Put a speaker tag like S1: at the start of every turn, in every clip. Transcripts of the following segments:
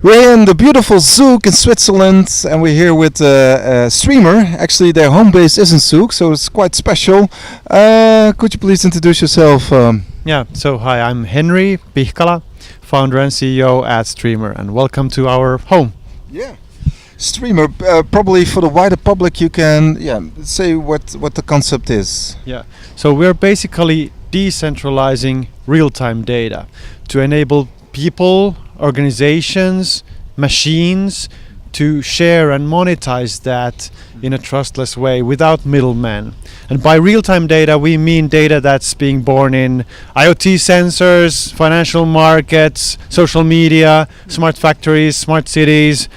S1: We're in the beautiful Zug in Switzerland, and we're here with Streamr. Actually, their home base is in Zug, so it's quite special. Could you please introduce yourself?
S2: So hi, I'm Henri Pihkala, founder and CEO at Streamr, and welcome to our home.
S1: Yeah. Streamr, probably for the wider public, you can say what the concept is.
S2: Yeah, so we're basically decentralizing real-time data to enable people, organizations, machines to share and monetize that in a trustless way without middlemen. And by real-time data, we mean data that's being born in IoT sensors, financial markets, social media, smart factories, smart cities,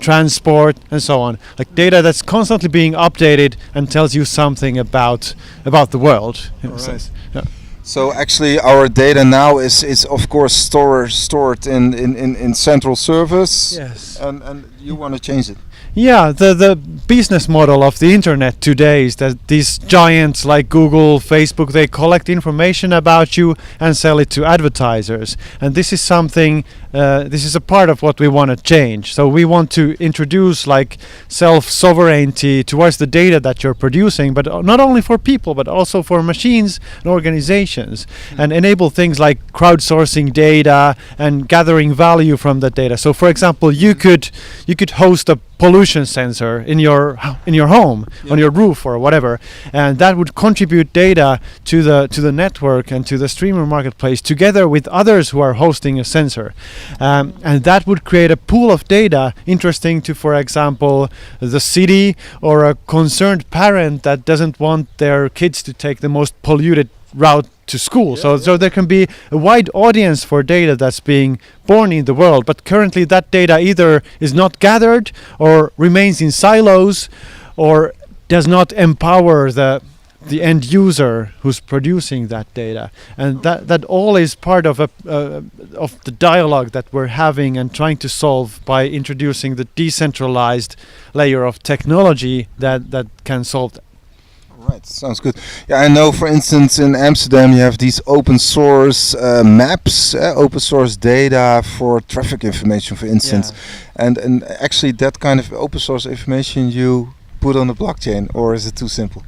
S2: transport, and so on. Like data that's constantly being updated and tells you something about the world. In a sense. Yeah.
S1: So actually our data now is of course stored in central servers.
S2: Yes.
S1: And you want to change it.
S2: Yeah, the business model of the internet today is that these giants like Google, Facebook, they collect information about you and sell it to advertisers. And this is something, this is a part of what we want to change. So we want to introduce like self-sovereignty towards the data that you're producing, but not only for people, but also for machines and organizations, and enable things like crowdsourcing data and gathering value from the data. So for example, you could host a pollution sensor in your home, on your roof or whatever, and that would contribute data to the network and to the Streamr marketplace together with others who are hosting a sensor, and that would create a pool of data interesting to, for example, the city or a concerned parent that doesn't want their kids to take the most polluted route to school. So there can be a wide audience for data that's being born in the world, but currently that data either is not gathered or remains in silos or does not empower the end user who's producing that data. And that all is part of the dialogue that we're having and trying to solve by introducing the decentralized layer of technology that can solve that.
S1: Right, sounds good. Yeah, I know, for instance, in Amsterdam you have these open source maps, open source data for traffic information, for instance. Yeah. And actually that kind of open source information you put on the blockchain, or is it too simple?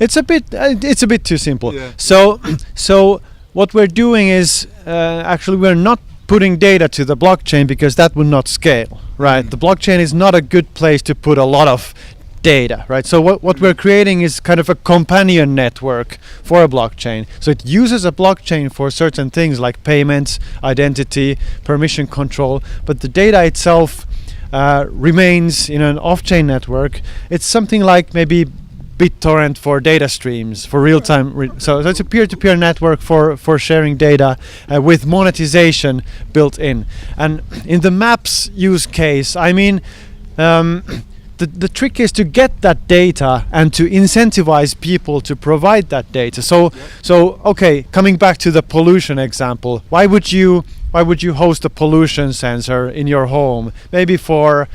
S2: It's a bit too simple.
S1: Yeah.
S2: So what we're doing is actually we're not putting data to the blockchain because that would not scale, right? The blockchain is not a good place to put a lot of data, right? So what we're creating is kind of a companion network for a blockchain. So it uses a blockchain for certain things like payments, identity, permission control, but the data itself remains in an off-chain network. It's something like maybe BitTorrent for data streams, for real-time. So it's a peer-to-peer network for sharing data with monetization built in. And in the maps use case, I mean, the trick is to get that data and to incentivize people to provide that data. So okay, coming back to the pollution example, why would you host a pollution sensor in your home? Maybe for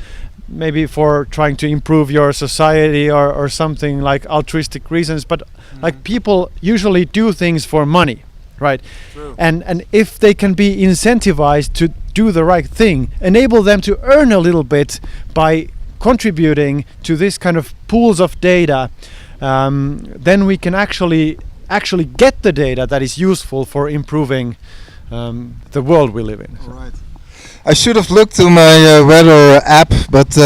S2: trying to improve your society or something like altruistic reasons, but like people usually do things for money, right?
S1: True.
S2: And if they can be incentivized to do the right thing, enable them to earn a little bit by contributing to this kind of pools of data, then we can actually get the data that is useful for improving the world we live in.
S1: All right. I should have looked to my weather app, but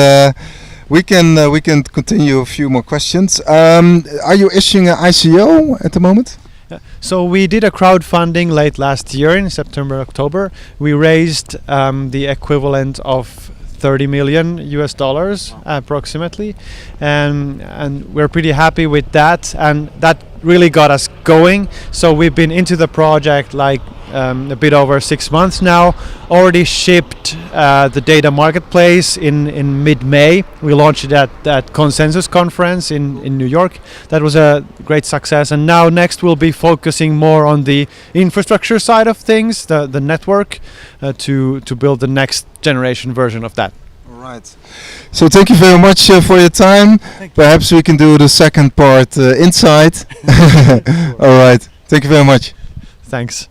S1: we can continue a few more questions. Are you issuing an ICO at the moment?
S2: So we did a crowdfunding late last year in September, October. We raised the equivalent of $30 million approximately, and we're pretty happy with that, and that really got us going. So we've been into the project like a bit over 6 months now, already shipped the data marketplace in mid-May. We launched it at that Consensus conference in New York. That was a great success, and now next we'll be focusing more on the infrastructure side of things, the network, to build the next generation version of that.
S1: Right. So thank you very much for your time. Perhaps we can do the second part inside. All right. Thank you very much.
S2: Thanks.